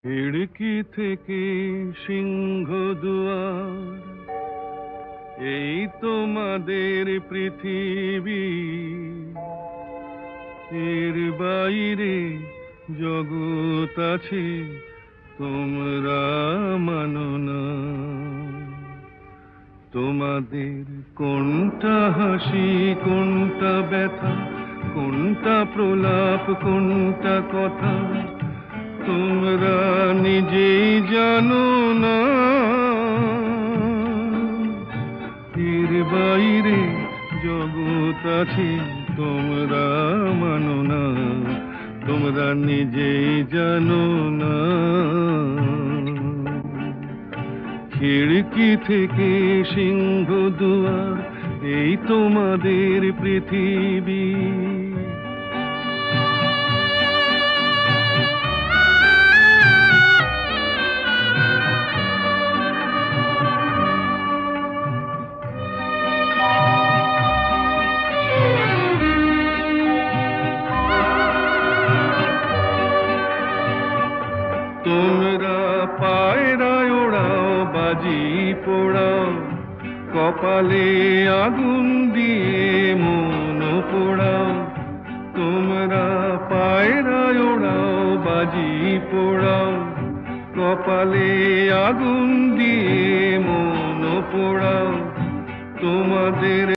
খিড়কি থেকে সিংহ দুয়ার, এই তোমাদের পৃথিবী। এর বাইরে জগৎ আছে, তোমরা মানো না। তোমাদের কোনটা হাসি, কোনটা ব্যথা, কোনটা প্রলাপ, কোনটা কথা, তোমরা নিজেই জানো না। এর বাইরে জগৎ আছে, তোমরা মানো না। তোমরা নিজেই জানো না। খিড়কি থেকে সিংহ দুয়ার, এই তোমাদের পৃথিবী। তোমরা পায়রায় ওড়াও, বাজি পোড়াও, কপালে আগুন দিয়ে মন পোড়াও। তোমরা পায়রায় ওড়াও, বাজি পোড়াও, কপালে আগুন দিয়ে মন পোড়াও। তোমাদের